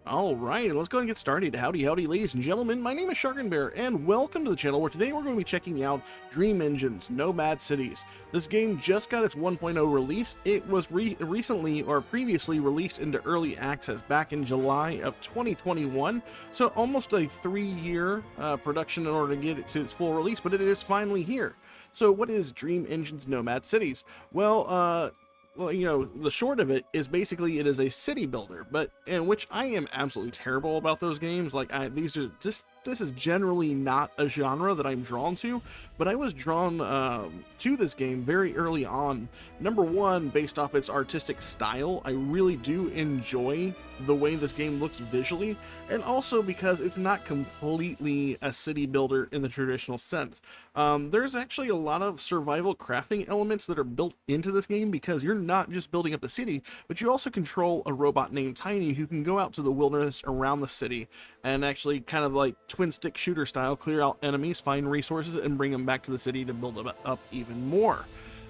Alright, let's go ahead and get started. Howdy, howdy, ladies and gentlemen. My name is Sharkinbear, and welcome to the channel where today we're going to be checking out Dream Engine's Nomad Cities. This game just got its 1.0 release. It was previously released into early access back in July of 2021, so almost a 3-year production in order to get it to its full release, but it is finally here. So what is Dream Engine's Nomad Cities? Well, you know, the short of it is basically it is a city builder, but in which I am absolutely terrible about those games. Like, this is generally not a genre that I'm drawn to, but I was drawn to this game very early on. Number one, based off its artistic style. I really do enjoy the way this game looks visually, and also because it's not completely a city builder in the traditional sense. There's actually a lot of survival crafting elements that are built into this game, because you're not just building up the city, but you also control a robot named Tiny who can go out to the wilderness around the city and actually kind of like twin stick shooter style clear out enemies, find resources, and bring them back to the city to build it up even more.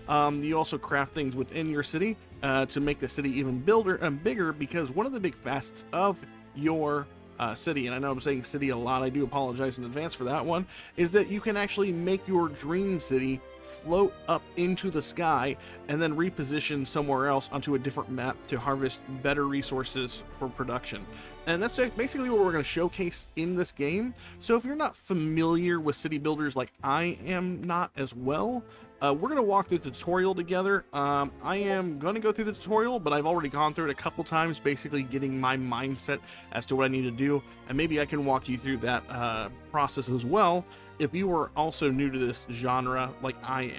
You also craft things within your city to make the city even bigger, because one of the big facets of your city, and I know I'm saying city a lot, I do apologize in advance for that one, is that you can actually make your dream city float up into the sky and then reposition somewhere else onto a different map to harvest better resources for production. And that's basically what we're going to showcase in this game. So if you're not familiar with city builders like I am not as well, we're going to walk through the tutorial together. I am going to go through the tutorial, but I've already gone through it a couple times, basically getting my mindset as to what I need to do, and maybe I can walk you through that process as well if you are also new to this genre like I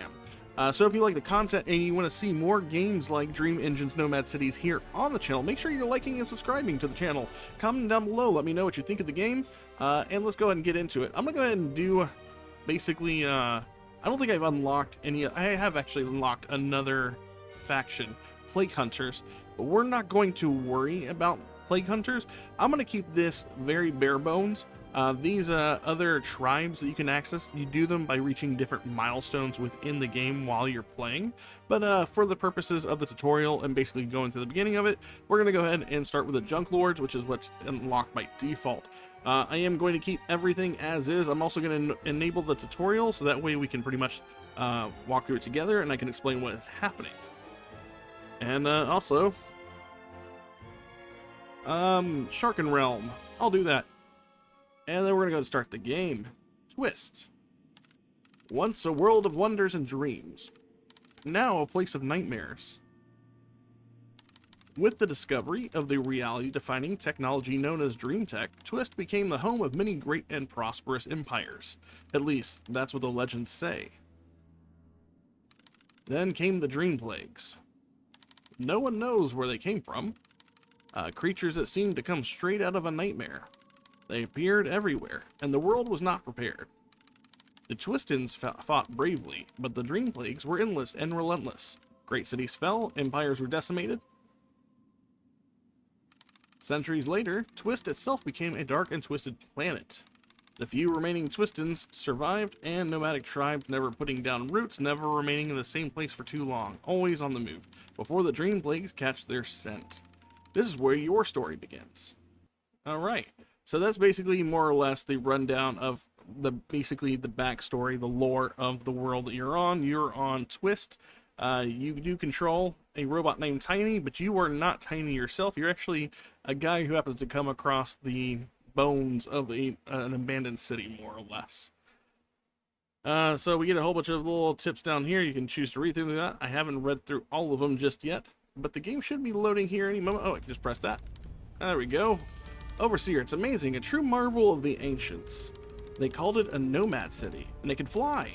am. So if you like the content and you want to see more games like Dream Engine's Nomad Cities here on the channel, make sure you're liking and subscribing to the channel. Comment down below, let me know what you think of the game, and let's go ahead and get into it. I'm going to go ahead and do basically... I don't think I've unlocked any. I have actually unlocked another faction, Plague Hunters, but we're not going to worry about Plague Hunters. I'm going to keep this very bare bones. These other tribes that you can access, you do them by reaching different milestones within the game while you're playing. But for the purposes of the tutorial and basically going to the beginning of it, we're going to go ahead and start with the Junk Lords, which is what's unlocked by default. I am going to keep everything as is. I'm also going to enable the tutorial, so that way we can pretty much walk through it together and I can explain what is happening. And also, Sharkin Realm, I'll do that. And then we're going to go start the game. Twist. Once a world of wonders and dreams. Now a place of nightmares. With the discovery of the reality-defining technology known as Dream Tech, Twist became the home of many great and prosperous empires. At least, that's what the legends say. Then came the Dream Plagues. No one knows where they came from. Creatures that seemed to come straight out of a nightmare. They appeared everywhere, and the world was not prepared. The Twistins fought bravely, but the Dream Plagues were endless and relentless. Great cities fell, empires were decimated. Centuries later, Twist itself became a dark and twisted planet. The few remaining Twistins survived, and nomadic tribes never putting down roots, never remaining in the same place for too long, always on the move, before the Dream Plagues catch their scent. This is where your story begins. Alright, so that's basically more or less the rundown of basically the backstory, the lore of the world that you're on. You're on Twist. You do control a robot named Tiny, but you are not Tiny yourself. You're actually a guy who happens to come across the bones of an abandoned city, more or less. So we get a whole bunch of little tips down here. You can choose to read through that. I haven't read through all of them just yet, but the game should be loading here any moment. Oh, I can just press that. There we go. Overseer, it's amazing, a true marvel of the ancients. They called it a nomad city, and it could fly.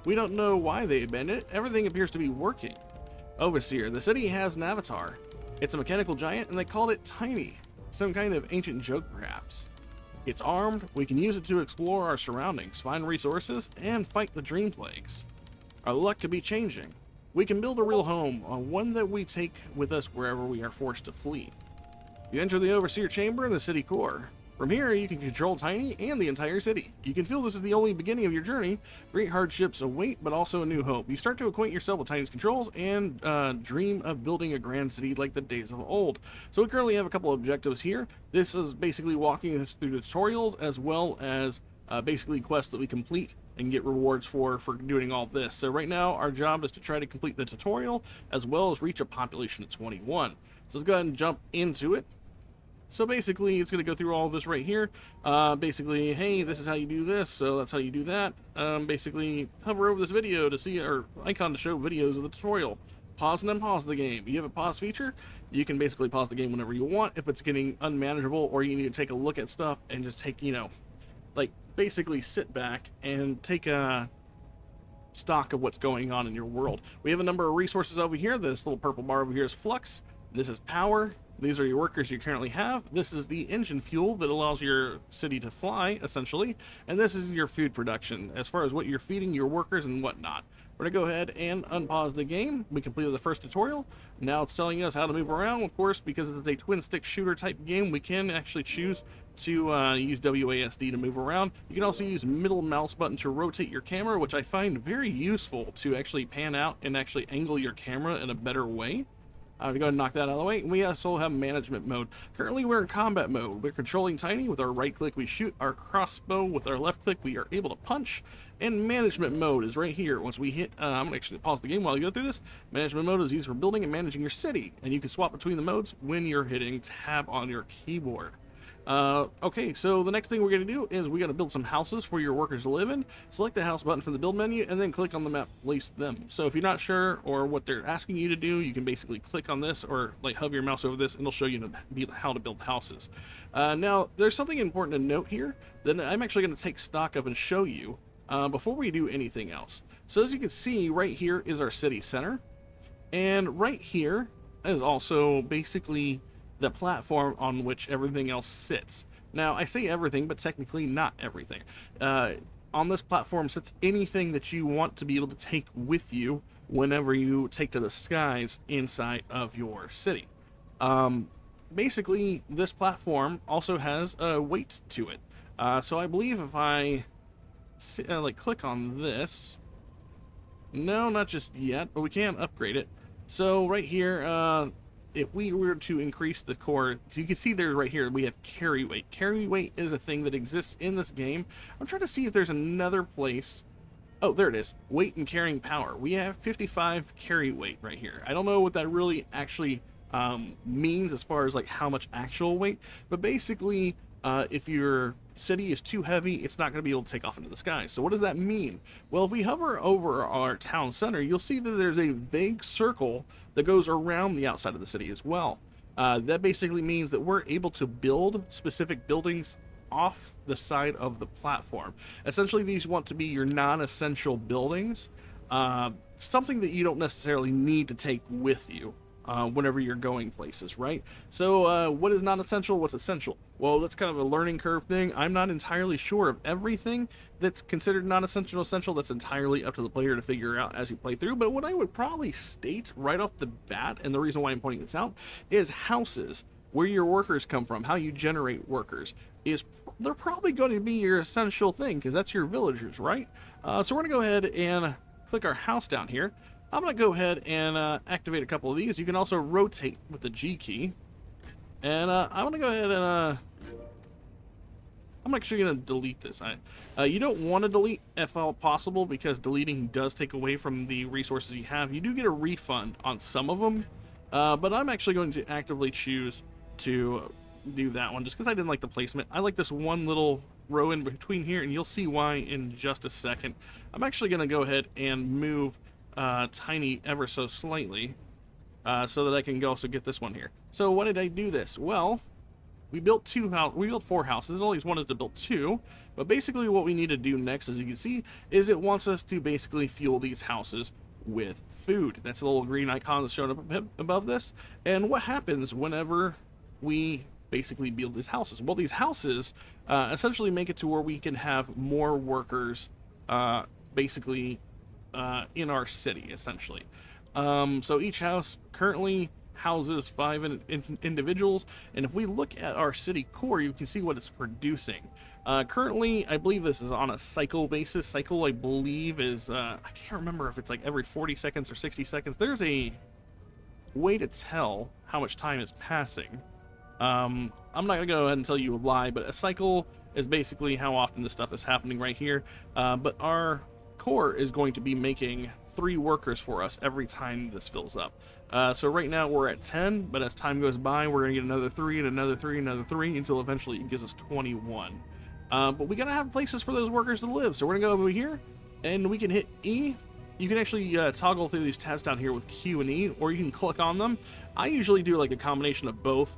We don't know why they abandoned it. Everything appears to be working. Overseer, the city has an avatar. It's a mechanical giant, and they called it Tiny. Some kind of ancient joke, perhaps. It's armed. We can use it to explore our surroundings, find resources, and fight the Dream Plagues. Our luck could be changing. We can build a real home, one that we take with us wherever we are forced to flee. You enter the Overseer chamber in the city core. From here, you can control Tiny and the entire city. You can feel this is the only beginning of your journey. Great hardships await, but also a new hope. You start to acquaint yourself with Tiny's controls and dream of building a grand city like the days of old. So we currently have a couple of objectives here. This is basically walking us through the tutorials as well as basically quests that we complete and get rewards for doing all this. So right now, our job is to try to complete the tutorial as well as reach a population of 21. So let's go ahead and jump into it. So basically, it's going to go through all of this right here. Basically, hey, this is how you do this, so that's how you do that. Basically, hover over this video to see, or icon to show videos of the tutorial. Pause and then pause the game. You have a pause feature. You can basically pause the game whenever you want if it's getting unmanageable or you need to take a look at stuff and just take, you know, like basically sit back and take a stock of what's going on in your world. We have a number of resources over here. This little purple bar over here is flux. This is power. These are your workers you currently have. This is the engine fuel that allows your city to fly, essentially. And this is your food production, as far as what you're feeding your workers and whatnot. We're going to go ahead and unpause the game. We completed the first tutorial. Now it's telling us how to move around. Of course, because it's a twin-stick shooter type game, we can actually choose to use WASD to move around. You can also use middle mouse button to rotate your camera, which I find very useful to actually pan out and actually angle your camera in a better way. I'm going to go ahead and knock that out of the way. And we also have management mode. Currently, we're in combat mode. We're controlling Tiny. With our right click, we shoot. Our crossbow, with our left click, we are able to punch. And management mode is right here. Once we hit, I'm going to actually pause the game while you go through this. Management mode is used for building and managing your city. And you can swap between the modes when you're hitting tab on your keyboard. Okay, so the next thing we're going to do is we're going to build some houses for your workers to live in. Select the house button from the build menu and then click on the map, place them. So if you're not sure or what they're asking you to do, you can basically click on this or like hover your mouse over this and it'll show you how to build houses. Now, there's something important to note here that I'm actually going to take stock of and show you before we do anything else. So as you can see, right here is our city center. And right here is also basically the platform on which everything else sits. Now, I say everything, but technically not everything. On this platform sits anything that you want to be able to take with you whenever you take to the skies inside of your city. Basically, this platform also has a weight to it. So I believe if I like click on this, no, not just yet, but we can upgrade it. So right here, if we were to increase the core, so you can see there right here, we have carry weight. Carry weight is a thing that exists in this game. I'm trying to see if there's another place. Oh, there it is. Weight and carrying power. We have 55 carry weight right here. I don't know what that really actually means as far as like how much actual weight, but basically if your city is too heavy, it's not going to be able to take off into the sky. So what does that mean? Well, if we hover over our town center, you'll see that there's a vague circle that goes around the outside of the city as well. That basically means that we're able to build specific buildings off the side of the platform. Essentially, these want to be your non-essential buildings, something that you don't necessarily need to take with you whenever you're going places, right? So what is non-essential? What's essential? Well, that's kind of a learning curve thing. I'm not entirely sure of everything that's considered non-essential essential. That's entirely up to the player to figure out as you play through. But what I would probably state right off the bat, and the reason why I'm pointing this out, is houses, where your workers come from, how you generate workers, they're probably going to be your essential thing because that's your villagers, right? So we're going to go ahead and click our house down here. I'm going to go ahead and activate a couple of these. You can also rotate with the G key. And I'm going to go ahead and I'm actually going to delete this. You don't want to delete if all possible because deleting does take away from the resources you have. You do get a refund on some of them, but I'm actually going to actively choose to do that one just because I didn't like the placement. I like this one little row in between here, and you'll see why in just a second. I'm actually going to go ahead and move Tiny ever so slightly so that I can also get this one here. So why did I do this? Well, we built four houses. It always wanted to build two, but basically what we need to do next, as you can see, is it wants us to basically fuel these houses with food. That's a little green icon that's shown up above this. And what happens whenever we basically build these houses? Well, these houses essentially make it to where we can have more workers basically in our city, essentially. So each house currently houses, 5 individuals. And if we look at our city core, you can see what it's producing. Currently, I believe this is on a cycle basis. Cycle, I believe, is, I can't remember if it's like every 40 seconds or 60 seconds. There's a way to tell how much time is passing. I'm not going to go ahead and tell you a lie, but a cycle is basically how often this stuff is happening right here. But our core is going to be making 3 workers for us every time this fills up. So right now we're at 10, but as time goes by, we're going to get another 3 and another 3 and another 3 until eventually it gives us 21. But we got to have places for those workers to live. So we're going to go over here and we can hit E. You can actually toggle through these tabs down here with Q and E, or you can click on them. I usually do like a combination of both.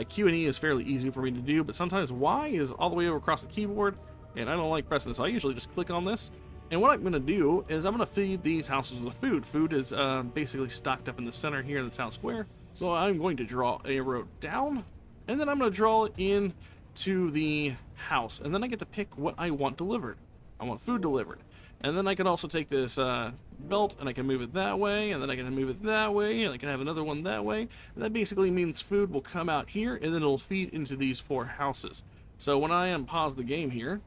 Q and E is fairly easy for me to do, but sometimes Y is all the way over across the keyboard, and I don't like pressing it, so I usually just click on this. And what I'm going to do is I'm going to feed these houses with food. Food is basically stocked up in the center here in the town square. So I'm going to draw a road down, and then I'm going to draw it in to the house, and then I get to pick what I want delivered. I want food delivered. And then I can also take this belt, and I can move it that way, and then I can move it that way, and I can have another one that way. And that basically means food will come out here, and then it'll feed into these 4 houses. So when I unpause the game here,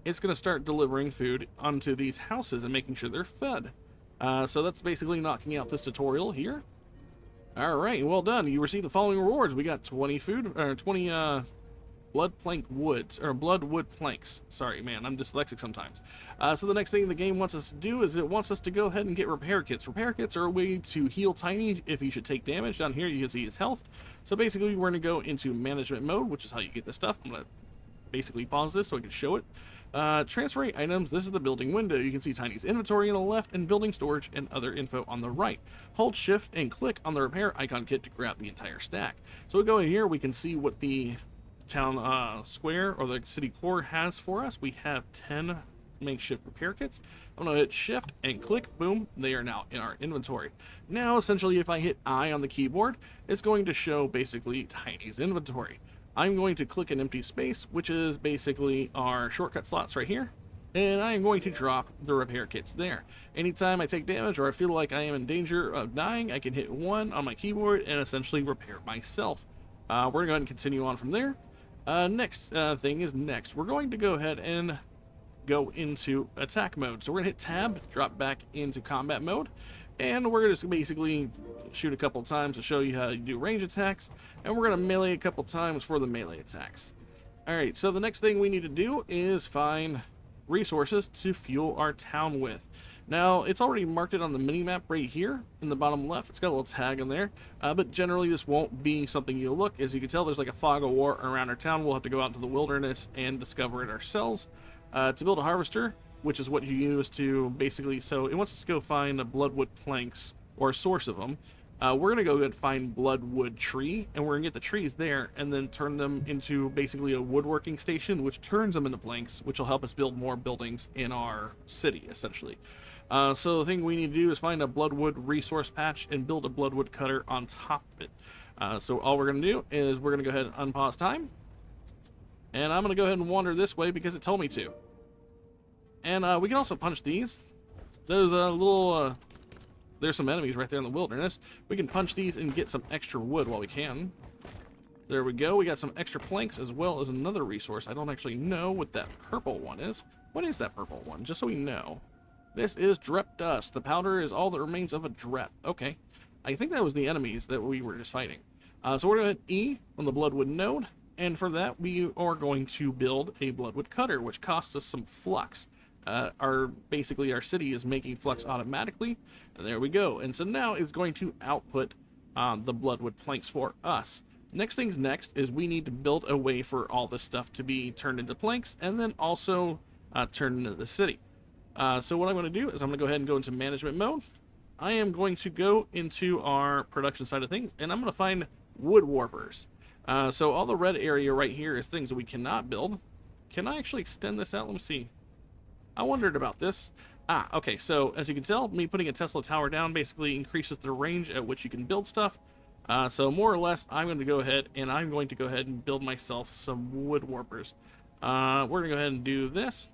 it's going to start delivering food onto these houses and making sure they're fed. So that's basically knocking out this tutorial here. Alright, well done. You receive the following rewards. We got 20 food, or 20 blood plank woods, or blood wood planks. Sorry, man, I'm dyslexic sometimes. So the next thing the game wants us to do is it wants us to go ahead and get repair kits. Repair kits are a way to heal Tiny if he should take damage. Down here you can see his health. So basically we're going to go into management mode, which is how you get this stuff. I'm going to basically pause this so I can show it. Transferring items, this is the building window. You can see Tiny's inventory on the left and building storage and other info on the right. Hold shift and click on the repair icon kit to grab the entire stack. So we go in here, we can see what the town square or the city core has for us. We have 10 makeshift repair kits. I'm going to hit shift and click, boom, they are now in our inventory. Now essentially if I hit I on the keyboard, it's going to show basically Tiny's inventory. I'm going to click an empty space, which is basically our shortcut slots right here, and I'm going to drop the repair kits there. Anytime I take damage or I feel like I am in danger of dying, I can hit 1 on my keyboard and essentially repair myself. We're going to go ahead and continue on from there. Next thing is next. We're going to go ahead and go into attack mode. So we're going to hit tab, drop back into combat mode, and we're going to just basically shoot a couple times to show you how to do range attacks, and we're going to melee a couple times for the melee attacks. Alright, so the next thing we need to do is find resources to fuel our town with. Now, it's already marked it on the mini-map right here in the bottom left. It's got a little tag in there, but generally this won't be something you'll look. As you can tell, there's like a fog of war around our town. We'll have to go out into the wilderness and discover it ourselves. To build a harvester, which is what you use to basically, so it wants us to go find the bloodwood planks, or a source of them. We're going to go ahead and find bloodwood tree, and we're going to get the trees there, and then turn them into basically a woodworking station, which turns them into planks, which will help us build more buildings in our city, essentially. So the thing we need to do is find a bloodwood resource patch and build a bloodwood cutter on top of it. So all we're going to do is we're going to go ahead and unpause time. And I'm going to go ahead and wander this way because it told me to. And we can also punch these. Those there's some enemies right there in the wilderness. We can punch these and get some extra wood while we can. There we go. We got some extra planks as well as another resource. I don't actually know what that purple one is. What is that purple one? Just so we know. This is Drep Dust. The powder is all that remains of a Drep. Okay. I think that was the enemies that we were just fighting. So we're going to hit E on the Bloodwood node. And for that, we are going to build a Bloodwood cutter, which costs us some flux. Basically, our city is making flux automatically. And there we go. And so now it's going to output the Bloodwood planks for us. Next thing's next is we need to build a way for all this stuff to be turned into planks and then also turned into the city. So what I'm going to do is I'm going to go ahead and go into management mode. I am going to go into our production side of things, and I'm going to find wood warpers. So all the red area right here is things that we cannot build. Can I actually extend this out? Let me see. I wondered about this. Okay, so as you can tell, me putting a Tesla tower down basically increases the range at which you can build stuff. So more or less, I'm going to go ahead and build myself some wood warpers. We're going to go ahead and do this.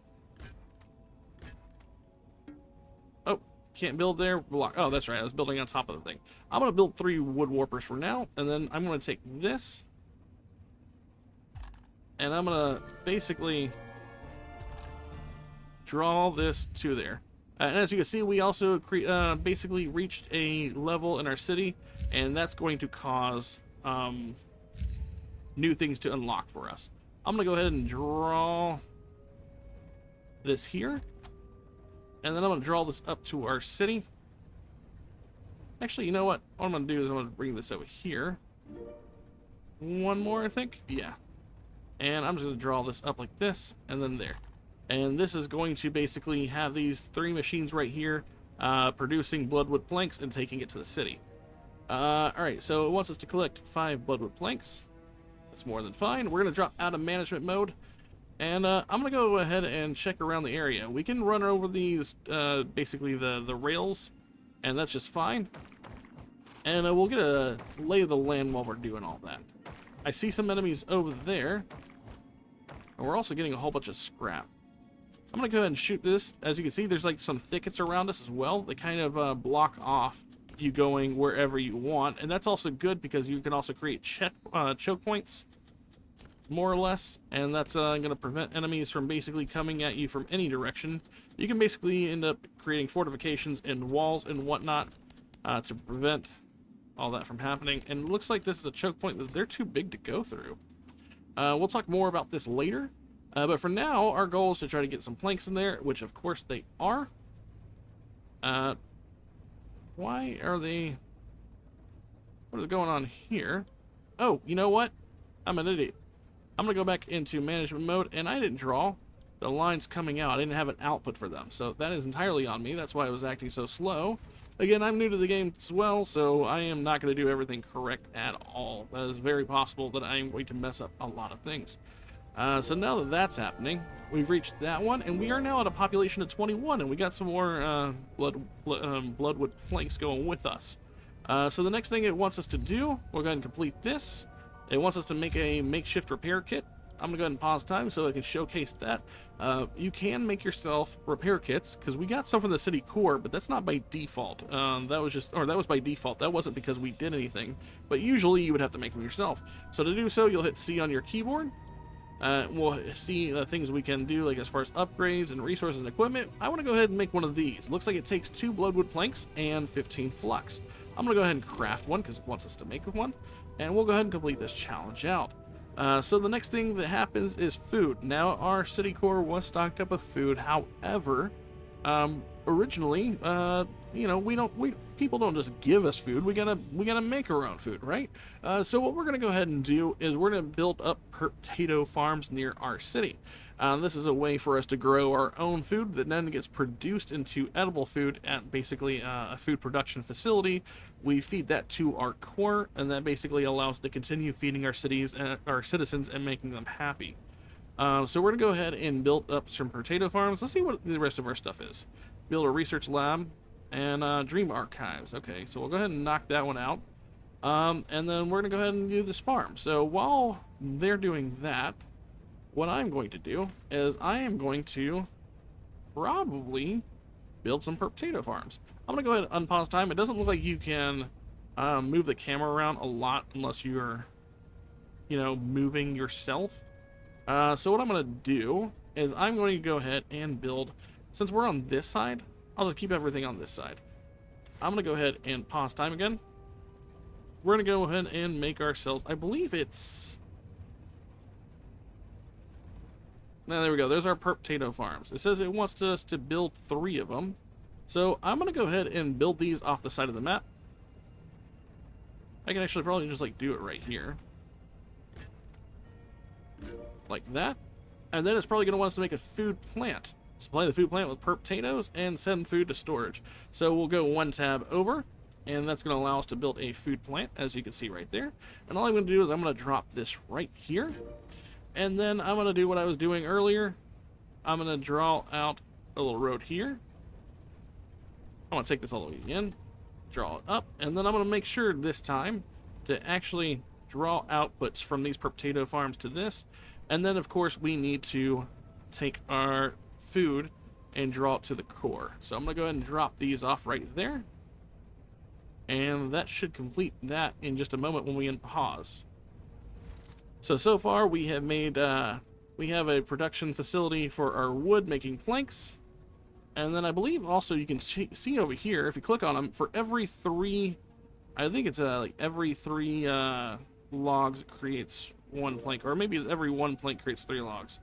Oh, Can't build there. Block. Oh, that's right. I was building on top of the thing. I'm going to build 3 wood warpers for now, and then I'm going to take this, and I'm going to basically draw this to there. And as you can see, we also basically reached a level in our city, and that's going to cause new things to unlock for us. I'm going to go ahead and draw this here. And then I'm going to draw this up to our city. Actually, you know what? What I'm going to do is I'm going to bring this over here. One more, I think. Yeah. And I'm just going to draw this up like this, and then there. And this is going to basically have these 3 machines right here producing bloodwood planks and taking it to the city. Alright, so it wants us to collect 5 bloodwood planks. That's more than fine. We're going to drop out of management mode. And I'm going to go ahead and check around the area. We can run over these, basically the rails, and that's just fine. And we'll get a lay of the land while we're doing all that. I see some enemies over there. And we're also getting a whole bunch of scrap. I'm going to go ahead and shoot this. As you can see, there's like some thickets around us as well. They kind of block off you going wherever you want. And that's also good because you can also create choke points, more or less, and that's going to prevent enemies from basically coming at you from any direction. You can basically end up creating fortifications and walls and whatnot to prevent all that from happening. And it looks like this is a choke point that they're too big to go through. We'll talk more about this later, but for now, our goal is to try to get some planks in there, which of course they are. Why are they... What is going on here? Oh, you know what? I'm an idiot. I'm going to go back into management mode, and I didn't draw the lines coming out. I didn't have an output for them, so that is entirely on me. That's why I was acting so slow. Again, I'm new to the game as well, so I am not going to do everything correct at all. That is very possible that I am going to mess up a lot of things. So now that that's happening, we've reached that one, and we are now at a population of 21, and we got some more bloodwood planks going with us. So the next thing it wants us to do, we'll go ahead and complete this. It wants us to make a makeshift repair kit. I'm gonna go ahead and pause time so I can showcase that. You can make yourself repair kits because we got some from the city core, but that's not by default. That was by default. That wasn't because we did anything, but usually you would have to make them yourself. So to do so, you'll hit C on your keyboard. We'll see the things we can do, like as far as upgrades and resources and equipment. I want to go ahead and make one of these. Looks like it takes 2 bloodwood planks and 15 flux. I'm gonna go ahead and craft one because it wants us to make one. And we'll go ahead and complete this challenge out. So the next thing that happens is food. Now, our city core was stocked up with food. However, originally, you know, people don't just give us food. We gotta make our own food, right? So what we're gonna go ahead and do is we're gonna build up potato farms near our city. This is a way for us to grow our own food that then gets produced into edible food at basically a food production facility. We feed that to our core, and that basically allows us to continue feeding our cities and our citizens and making them happy. So we're gonna go ahead and build up some potato farms. Let's see what the rest of our stuff is. Build a research lab and dream archives. Okay, so we'll go ahead and knock that one out. And then we're gonna go ahead and do this farm. So while they're doing that, what I'm going to do is I am going to probably build some potato farms. I'm going to go ahead and unpause time. It doesn't look like you can move the camera around a lot unless you're, you know, moving yourself. So what I'm going to do is I'm going to go ahead and build, since we're on this side, I'll just keep everything on this side. I'm going to go ahead and pause time again. We're going to go ahead and make ourselves, I believe it's... Now, there we go. There's our potato farms. It says it wants us to build 3 of them. So I'm going to go ahead and build these off the side of the map. I can actually probably just like do it right here. Like that. And then it's probably going to want us to make a food plant. Supply the food plant with potatoes and send food to storage. So we'll go 1 tab over. And that's going to allow us to build a food plant, as you can see right there. And all I'm going to do is I'm going to drop this right here. And then I'm going to do what I was doing earlier. I'm going to draw out a little road here. I'm going to take this all the way in, draw it up, and then I'm going to make sure this time to actually draw outputs from these potato farms to this. And then, of course, we need to take our food and draw it to the core. So I'm going to go ahead and drop these off right there. And that should complete that in just a moment when we unpause. So far we have made, we have a production facility for our wood making planks. And then I believe also you can see over here, if you click on them, for every 3, I think it's like every 3 logs it creates 1 plank. Or maybe every 1 plank creates 3 logs.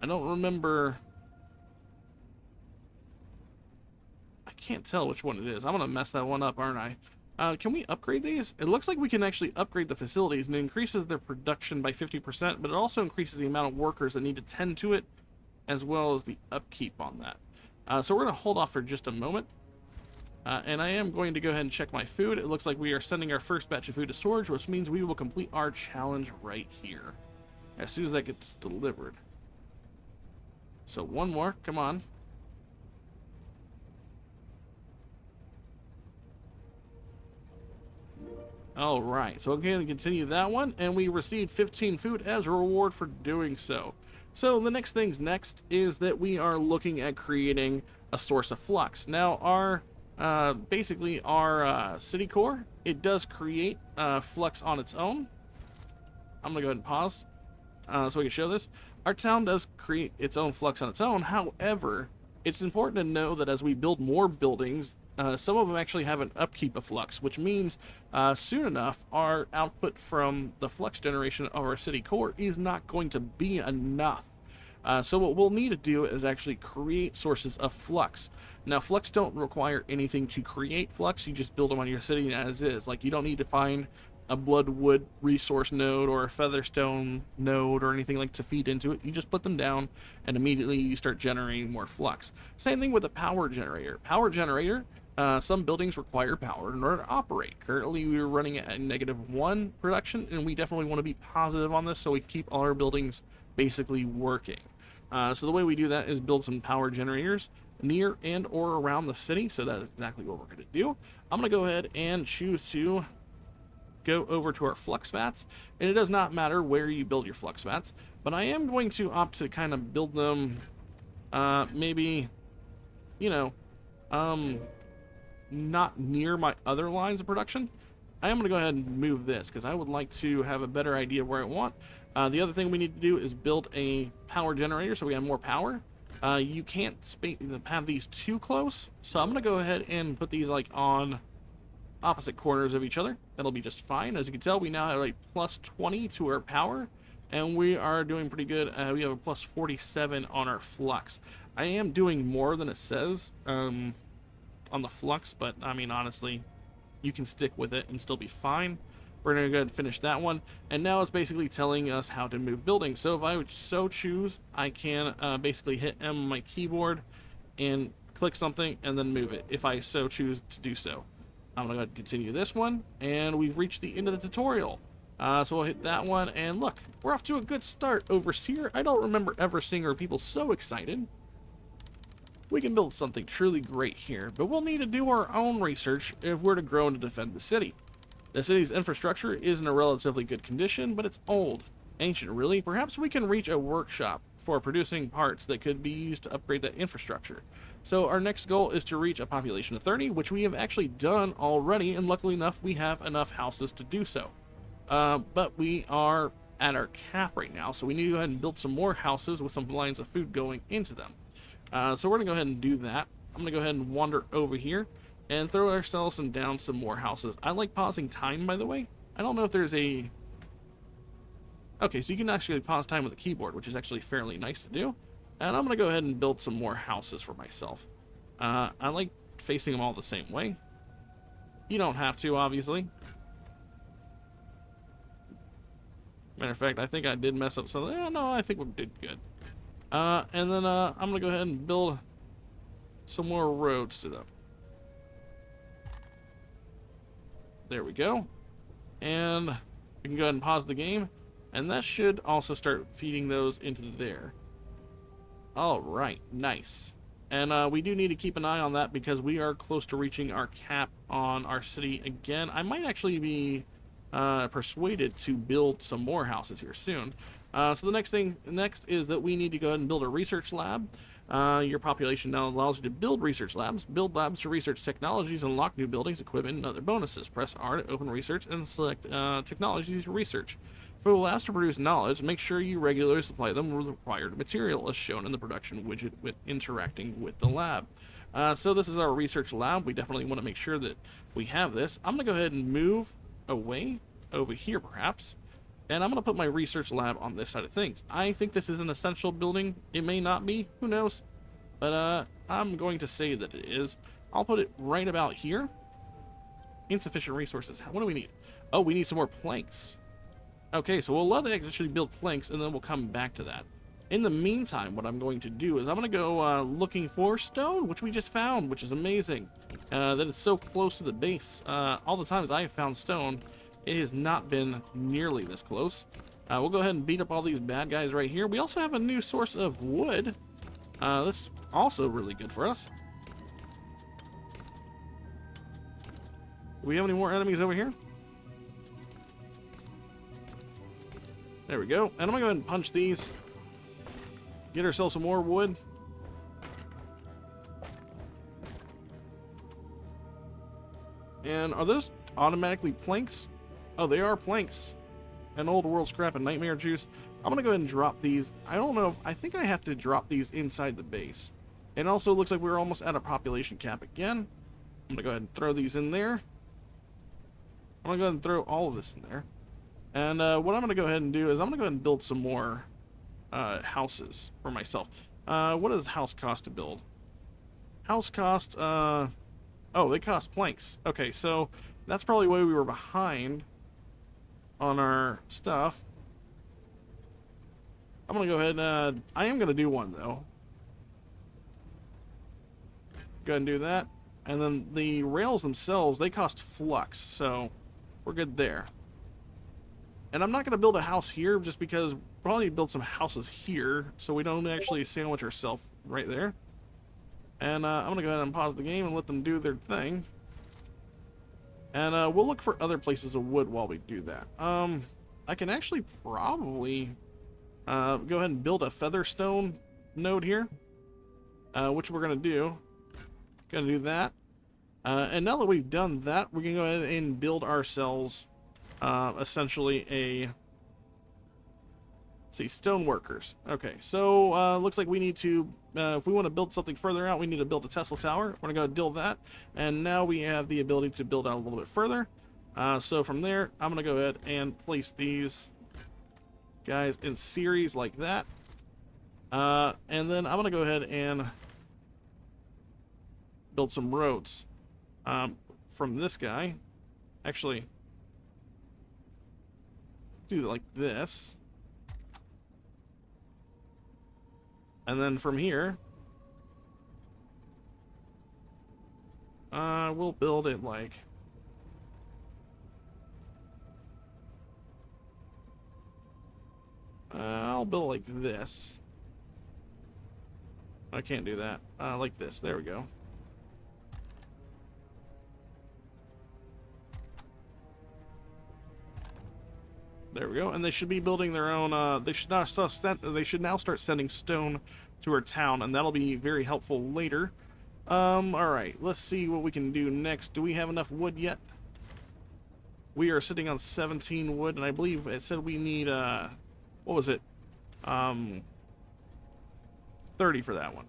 I don't remember. I can't tell which one it is. I'm going to mess that one up, aren't I? Can we upgrade these? It looks like we can actually upgrade the facilities, and it increases their production by 50%, but it also increases the amount of workers that need to tend to it, as well as the upkeep on that. So we're going to hold off for just a moment. And I am going to go ahead and check my food. It looks like we are sending our first batch of food to storage, which means we will complete our challenge right here, as soon as that gets delivered. So one more, come on. All right, so we're going to continue that one, and we received 15 food as a reward for doing so. So the next things next is that we are looking at creating a source of flux. Now our basically our city core, it does create flux on its own. I'm gonna go ahead and pause so we can show this. Our town does create its own flux on its own. However, it's important to know that as we build more buildings, some of them actually have an upkeep of flux, which means soon enough our output from the flux generation of our city core is not going to be enough. So what we'll need to do is actually create sources of flux. Now, flux don't require anything to create flux. You just build them on your city as is. Like, you don't need to find a bloodwood resource node or a featherstone node or anything like to feed into it. You just put them down and immediately you start generating more flux. Same thing with a power generator. Power generator, some buildings require power in order to operate. Currently we're running at -1 production, and we definitely want to be positive on this so we keep all our buildings basically working. So the way we do that is build some power generators near and or around the city. So that's exactly what we're going to do. I'm going to go ahead and choose to go over to our flux vats, and it does not matter where you build your flux vats, but I am going to opt to kind of build them maybe, you know, not near my other lines of production. I am going to go ahead and move this because I would like to have a better idea of where I want. The other thing we need to do is build a power generator so we have more power. You can't have these too close, so I'm going to go ahead and put these like on opposite corners of each other. That'll be just fine. As you can tell, we now have like +20 to our power, and we are doing pretty good. We have a +47 on our flux. I am doing more than it says on the flux, but I mean, honestly, you can stick with it and still be fine. We're going to go ahead and finish that one, and now it's basically telling us how to move buildings. So if I would so choose, I can basically hit M on my keyboard and click something and then move it if I so choose to do so. I'm going to go ahead and continue this one, and we've reached the end of the tutorial. So we'll hit that one, and look, we're off to a good start over here. I don't remember ever seeing our people so excited. We can build something truly great here, but we'll need to do our own research if we're to grow and to defend the city. The city's infrastructure is in a relatively good condition, but it's old. Ancient, really. Perhaps we can reach a workshop for producing parts that could be used to upgrade that infrastructure. So our next goal is to reach a population of 30, which we have actually done already, and luckily enough, we have enough houses to do so. But we are at our cap right now, so we need to go ahead and build some more houses with some lines of food going into them. So we're going to go ahead and do that. I'm going to go ahead and wander over here and throw ourselves down some more houses. I like pausing time, by the way. I don't know if there's a... Okay, so you can actually pause time with the keyboard, which is actually fairly nice to do. And I'm going to go ahead and build some more houses for myself. I like facing them all the same way. You don't have to, obviously. Matter of fact, I think I did mess up something. Yeah, no, I think we did good. And then I'm going to go ahead and build some more roads to them. There we go. And we can go ahead and pause the game. And that should also start feeding those into there. Alright, nice. And we do need to keep an eye on that because we are close to reaching our cap on our city again. I might actually be persuaded to build some more houses here soon. So the next is that we need to go ahead and build a research lab. Your population now allows you to build research labs, build labs to research technologies, unlock new buildings, equipment, and other bonuses. Press R to open research and select technologies to research. For the labs to produce knowledge, make sure you regularly supply them with required material, as shown in the production widget with interacting with the lab. So this is our research lab. We definitely want to make sure that we have this. I'm going to go ahead and move away over here, perhaps. And I'm going to put my research lab on this side of things. I think this is an essential building. It may not be. Who knows? But I'm going to say that it is. I'll put it right about here. Insufficient resources. What do we need? Oh, we need some more planks. Okay, so we'll let it actually build planks, and then we'll come back to that. In the meantime, what I'm going to do is I'm going to go looking for stone, which we just found, which is amazing. That it's so close to the base. All the times I have found stone, it has not been nearly this close. We'll go ahead and beat up all these bad guys right here. We also have a new source of wood. That's also really good for us. Do we have any more enemies over here? There we go. And I'm going to go ahead and punch these. Get ourselves some more wood. And are those automatically planks? Oh, they are planks. And old world scrap and nightmare juice. I'm going to go ahead and drop these. I don't know. I think I have to drop these inside the base. It also looks like we're almost at a population cap again. I'm going to go ahead and throw these in there. I'm going to go ahead and throw all of this in there. And what I'm going to go ahead and do is I'm going to go ahead and build some more houses for myself. What does house cost to build? House cost, oh, they cost planks. Okay, so that's probably why we were behind on our stuff. I'm going to go ahead and, I am going to do one, though. Go ahead and do that. And then the rails themselves, they cost flux, so we're good there. And I'm not going to build a house here just because we'll probably build some houses here so we don't actually sandwich ourselves right there. And I'm going to go ahead and pause the game and let them do their thing. And we'll look for other places of wood while we do that. I can actually probably go ahead and build a featherstone node here, which we're going to do. Going to do that. And now that we've done that, we're going to go ahead and build ourselves essentially a, let's see, stone workers. Okay, so looks like we need to, if we want to build something further out, we need to build a Tesla tower. We're going to go build that, and now we have the ability to build out a little bit further. So from there, I'm going to go ahead and place these guys in series like that. And then I'm going to go ahead and build some roads from this guy. Actually, do it like this. And then from here, we'll build it like, I'll build it like this. I can't do that. Like this. There we go. There we go. And they should be building their own, they should now start sending stone to our town, and that'll be very helpful later. Alright, let's see what we can do next. Do we have enough wood yet? We are sitting on 17 wood, and I believe it said we need, what was it? 30 for that one.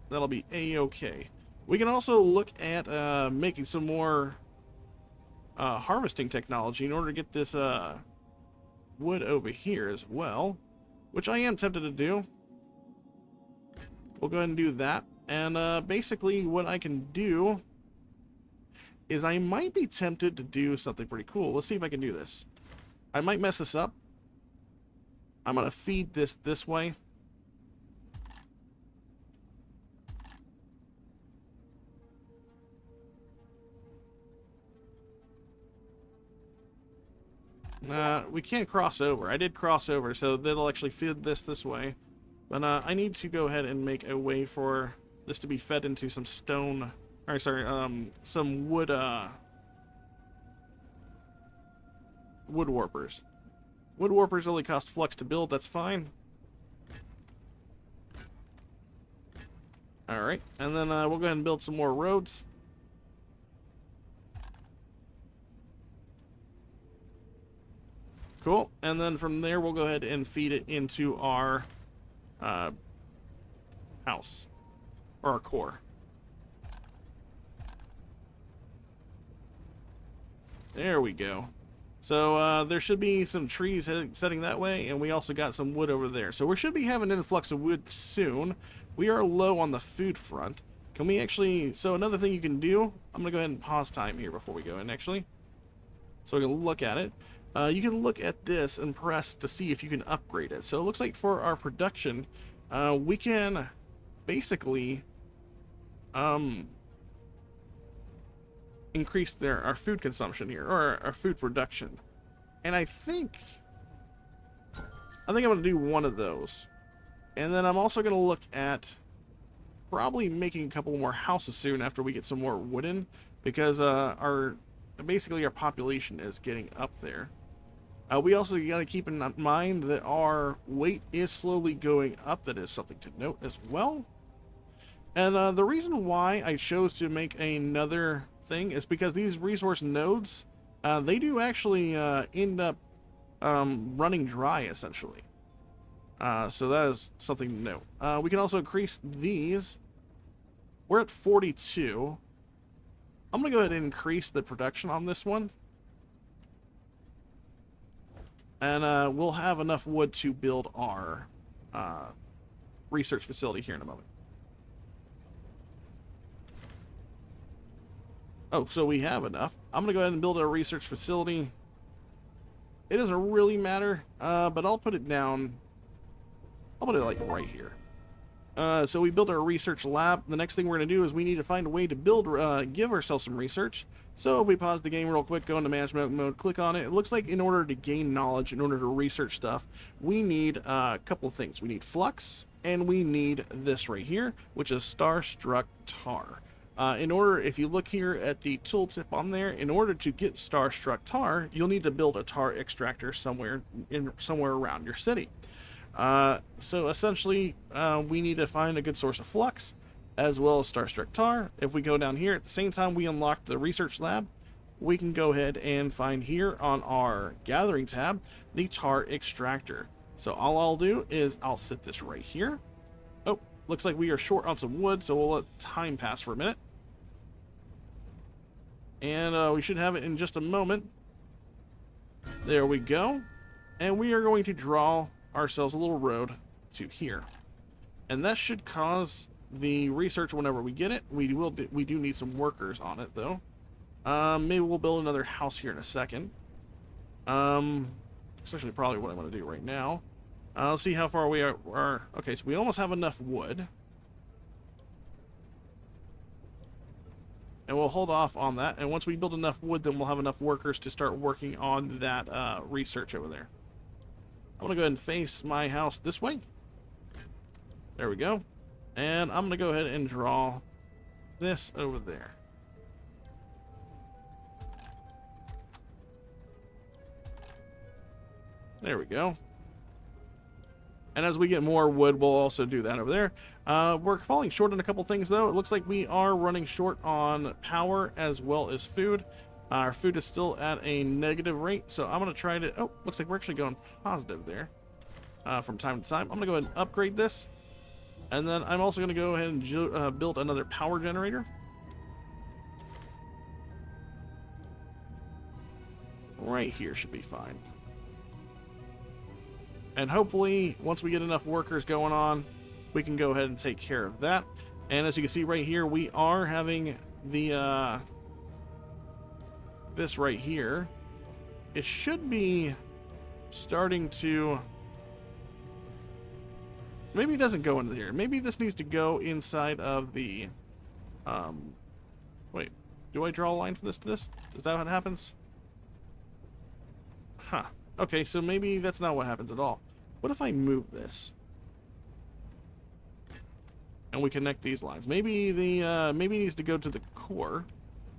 That'll be a-okay. We can also look at making some more harvesting technology in order to get this wood over here as well, which I am tempted to do. We'll go ahead and do that. And basically what I can do is I might be tempted to do something pretty cool. Let's see if I can do this. I might mess this up. I'm going to feed this way. We can't cross over. I did cross over, so that'll actually feed this way. But I need to go ahead and make a way for this to be fed into some stone, or sorry, some wood, wood warpers. Wood warpers only cost flux to build, that's fine. All right, and then we'll go ahead and build some more roads. Cool, and then from there we'll go ahead and feed it into our house, or our core. There we go. So there should be some trees setting that way, and we also got some wood over there. So we should be having an influx of wood soon. We are low on the food front. Can we actually... So another thing you can do... I'm going to go ahead and pause time here before we go in, actually. So we can look at it. You can look at this and press to see if you can upgrade it. So it looks like for our production, we can basically... increase our food consumption here, or our food production. And I think I'm going to do one of those. And then I'm also going to look at probably making a couple more houses soon after we get some more wood in, because basically our population is getting up there. We also got to keep in mind that our weight is slowly going up. That is something to note as well. And the reason why I chose to make another thing is because these resource nodes, they do actually end up running dry, essentially. So that is something to note. We can also increase these. We're at 42. I'm going to go ahead and increase the production on this one. And we'll have enough wood to build our research facility here in a moment. Oh, so we have enough. I'm going to go ahead and build a research facility. It doesn't really matter, but I'll put it down. I'll put it like right here. So we built our research lab. The next thing we're going to do is we need to find a way to give ourselves some research. So if we pause the game real quick, go into management mode, click on it. It looks like in order to gain knowledge, in order to research stuff, we need a couple of things. We need flux, and we need this right here, which is Starstruck Tar. If you look here at the tooltip on there, in order to get Starstruck Tar, you'll need to build a tar extractor somewhere around your city. So essentially, we need to find a good source of flux, as well as Starstruck Tar. If we go down here, at the same time we unlock the research lab, we can go ahead and find here on our gathering tab, the tar extractor. So all I'll do is I'll set this right here. Oh, looks like we are short on some wood, so we'll let time pass for a minute. And we should have it in just a moment. There we go. And we are going to draw ourselves a little road to here. And that should cause the research whenever we get it. We do need some workers on it, though. Maybe we'll build another house here in a second. It's actually probably what I want to do right now. Let's see how far we are. Okay, so we almost have enough wood. And we'll hold off on that. And once we build enough wood, then we'll have enough workers to start working on that research over there. I'm going to go ahead and face my house this way. There we go. And I'm going to go ahead and draw this over there. There we go. And as we get more wood, we'll also do that over there. We're falling short on a couple things, though. It looks like we are running short on power as well as food. Our food is still at a negative rate, so I'm going to try to... Oh, looks like we're actually going positive there from time to time. I'm going to go ahead and upgrade this. And then I'm also going to go ahead and build another power generator. Right here should be fine. And hopefully, once we get enough workers going on, we can go ahead and take care of that. And as you can see right here, we are having the this right here. It should be starting to... Maybe it doesn't go into here. Maybe this needs to go inside of the... Wait, do I draw a line from this to this? Is that what happens? Huh. Okay, so maybe that's not what happens at all. What if I move this? And we connect these lines. Maybe the maybe it needs to go to the core.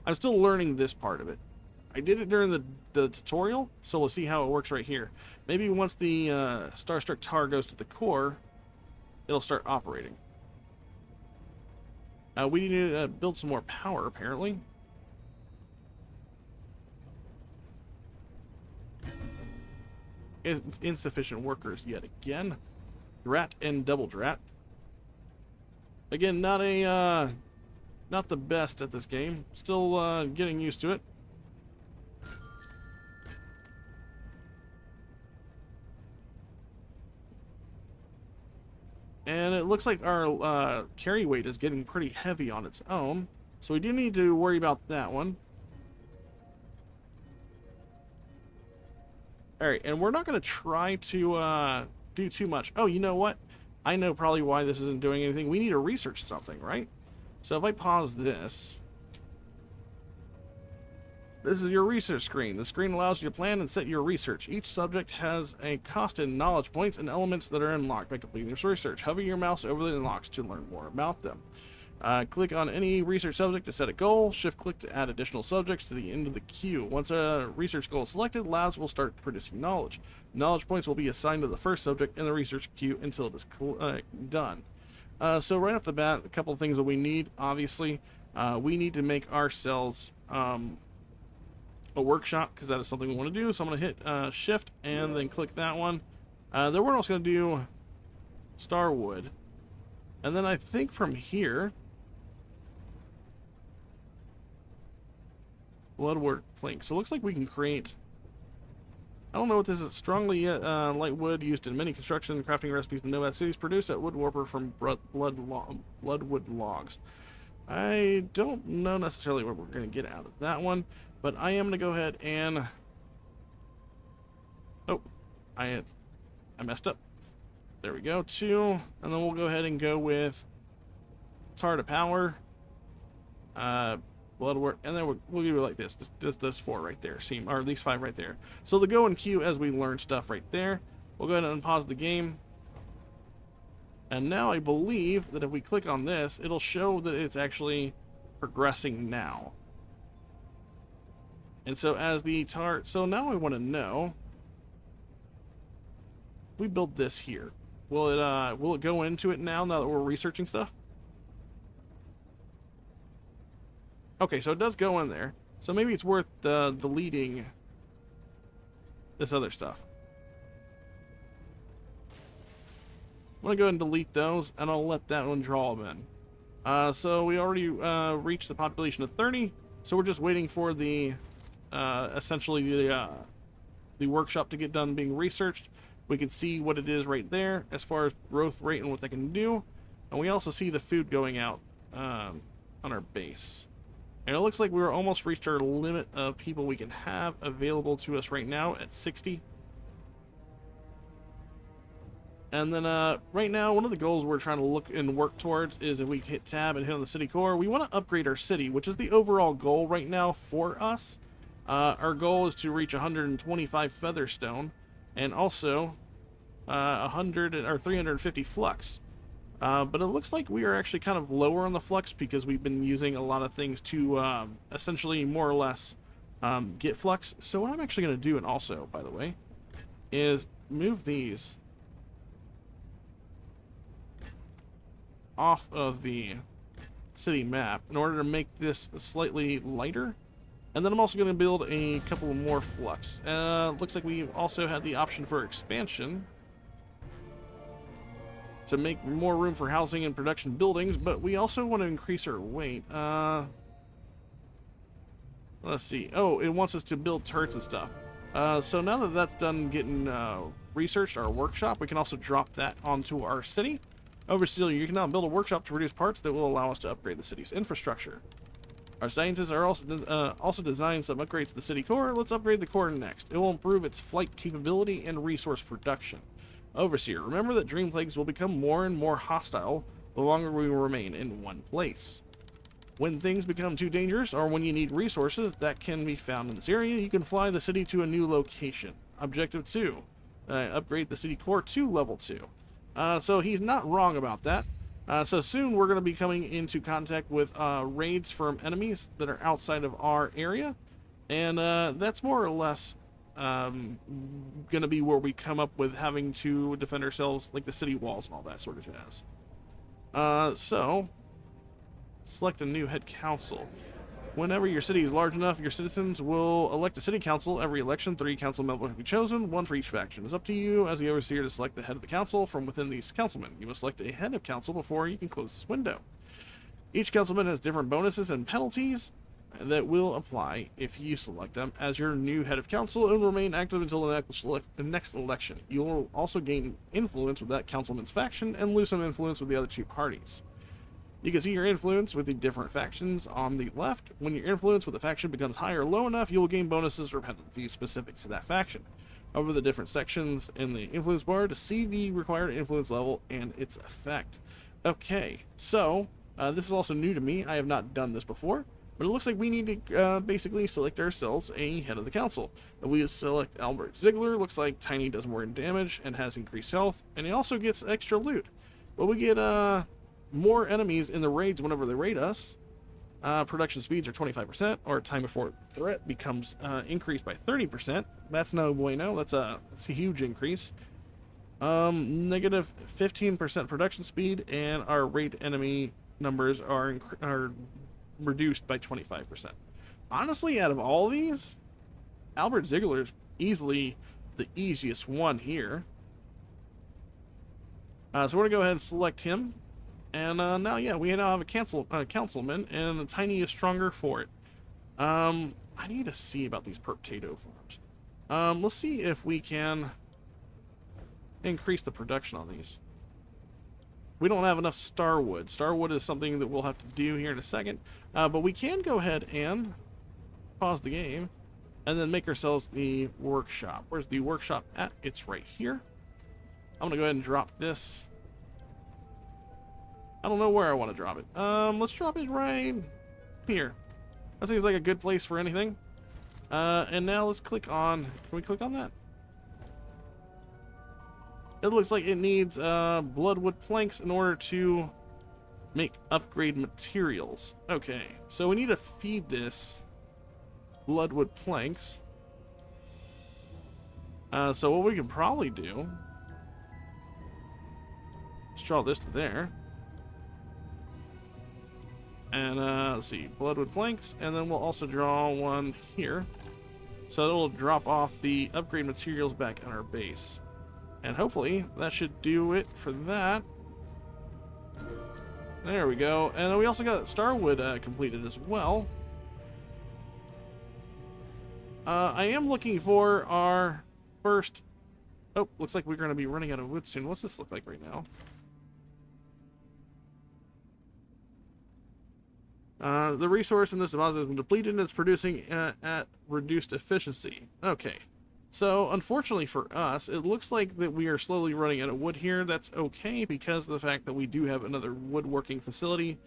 I'm still learning this part of it. I did it during the tutorial, so we'll see how it works right here. Maybe once the Starstruck Tar goes to the core, it'll start operating. We need to build some more power, apparently. Insufficient workers yet again. Drat and double drat. Again, not the best at this game. Still getting used to it. And it looks like our carry weight is getting pretty heavy on its own. So we do need to worry about that one. Alright, and we're not going to try to do too much. Oh, you know what? I know probably why this isn't doing anything. We need to research something, right? So if I pause this... This is your research screen. The screen allows you to plan and set your research. Each subject has a cost in knowledge points and elements that are unlocked by completing this research. Hover your mouse over the unlocks to learn more about them. Click on any research subject to set a goal. Shift-click to add additional subjects to the end of the queue. Once a research goal is selected, labs will start producing knowledge. Knowledge points will be assigned to the first subject in the research queue until it is done. So right off the bat, a couple of things that we need, obviously. We need to make ourselves... a workshop, because that is something we want to do. So I'm going to hit shift and then click that one. Then we're also going to do Starwood, and then I think from here Bloodwork plank. So it looks like we can create, I don't know what this is, strongly light wood used in many construction and crafting recipes in Nomad Cities, produced at wood warper from bloodwood logs. I don't know necessarily what we're going to get out of that one, but I am going to go ahead and... Oh, I messed up. There we go, 2. And then we'll go ahead and go with tar to power, bloodwork, and then we'll give it like this. This 4 right there, or at least 5 right there. So they'll go in queue as we learn stuff right there. We'll go ahead and unpause the game. And now I believe that if we click on this, it'll show that it's actually progressing now. And so as the so now I want to know, if we build this here, will it go into it now that we're researching stuff? Okay, so it does go in there. So maybe it's worth deleting this other stuff. I'm going to go ahead and delete those, and I'll let that one draw them in. So we already reached the population of 30, so we're just waiting for the, essentially the workshop to get done being researched. We can see what it is right there as far as growth rate and what they can do. And we also see the food going out on our base. And it looks like we're almost reached our limit of people we can have available to us right now at 60. And then right now, one of the goals we're trying to look and work towards is if we hit tab and hit on the city core, we want to upgrade our city, which is the overall goal right now for us. Our goal is to reach 125 featherstone and also 100 or 350 flux. But it looks like we are actually kind of lower on the flux because we've been using a lot of things to essentially more or less get flux. So what I'm actually going to do, and also, by the way, is move these off of the city map in order to make this slightly lighter. And then I'm also going to build a couple more flux. Looks like we also had the option for expansion to make more room for housing and production buildings, but we also want to increase our weight. Let's see. Oh, it wants us to build turrets and stuff. So now that that's done getting researched, our workshop, we can also drop that onto our city. Overseer, you can now build a workshop to produce parts that will allow us to upgrade the city's infrastructure. Our scientists are also designed some upgrades to the city core. Let's upgrade the core next. It will improve its flight capability and resource production. Overseer, remember that dream plagues will become more and more hostile the longer we remain in one place. When things become too dangerous or when you need resources that can be found in this area, you can fly the city to a new location. Objective 2, upgrade the city core to level 2. So he's not wrong about that. So soon we're going to be coming into contact with raids from enemies that are outside of our area. And that's more or less going to be where we come up with having to defend ourselves, like the city walls and all that sort of jazz. So Select a new head council. Whenever your city is large enough, your citizens will elect a city council. Every election, 3 council members will be chosen, 1 for each faction. It's up to you as the overseer to select the head of the council from within these councilmen. You must select a head of council before you can close this window. Each councilman has different bonuses and penalties that will apply if you select them as your new head of council and remain active until the next election. You will also gain influence with that councilman's faction and lose some influence with the other 2 parties. You can see your influence with the different factions on the left. When your influence with a faction becomes high or low enough, you will gain bonuses or penalties specific to that faction. Over the different sections in the influence bar to see the required influence level and its effect. Okay, so this is also new to me. I have not done this before, but it looks like we need to basically select ourselves a head of the council. If we select Albert Ziegler, looks like Tiny does more damage and has increased health, and he also gets extra loot. But we get more enemies in the raids whenever they raid us. Production speeds are 25%, or time before threat becomes increased by 30%. That's no bueno. That's a huge increase. Negative 15% production speed, and our raid enemy numbers are reduced by 25%. Honestly, out of all these, Albert Ziegler is easily the easiest one here. So we're gonna go ahead and select him. And now, yeah, we now have a councilman, and the Tiny is stronger for it. I need to see about these potato farms. Let's see if we can increase the production on these. We don't have enough starwood. Starwood is something that we'll have to do here in a second. But we can go ahead and pause the game and then make ourselves the workshop. Where's the workshop at? It's right here. I'm going to go ahead and drop this. I don't know where I want to drop it. Let's drop it right here. That seems like a good place for anything. And now let's click on... Can we click on that? It looks like it needs bloodwood planks in order to make upgrade materials. Okay, so we need to feed this bloodwood planks. So what we can probably do... Let's draw this to there. And let's see, bloodwood planks, and then we'll also draw one here. So it'll drop off the upgrade materials back on our base. And hopefully that should do it for that. There we go. And then we also got Starwood completed as well. I am looking for our first... Oh, looks like we're going to be running out of wood soon. What's this look like right now? The resource in this deposit has been depleted and it's producing at reduced efficiency. Okay. So, unfortunately for us, it looks like that we are slowly running out of wood here. That's okay because of the fact that we do have another woodworking facility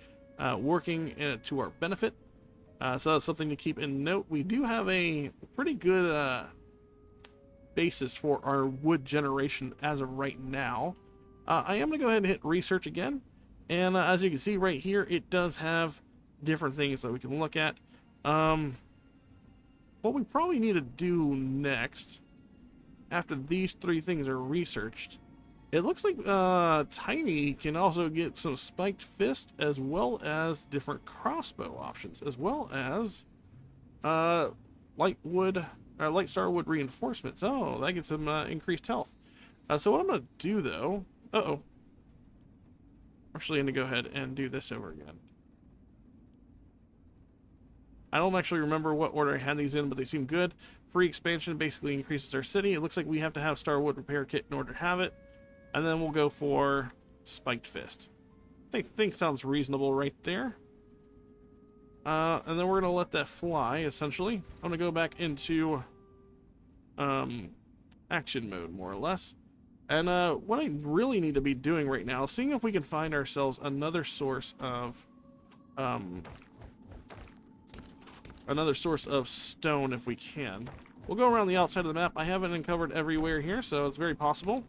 working to our benefit. So that's something to keep in note. We do have a pretty good basis for our wood generation as of right now. I am going to go ahead and hit research again. And as you can see right here, it does have different things that we can look at. What we probably need to do next, after these 3 things are researched, it looks like Tiny can also get some spiked fist as well as different crossbow options, as well as light starwood reinforcements. Oh, that gets him increased health. So what I'm going to do though, I'm actually going to go ahead and do this over again. I don't actually remember what order I had these in, but they seem good. Free expansion basically increases our city. It looks like we have to have Starwood Repair Kit in order to have it. And then we'll go for Spiked Fist. I think sounds reasonable right there. And then we're going to let that fly, essentially. I'm going to go back into action mode, more or less. And what I really need to be doing right now is seeing if we can find ourselves another source of... another source of stone if we can. We'll go around the outside of the map. I haven't uncovered everywhere here, so it's very possible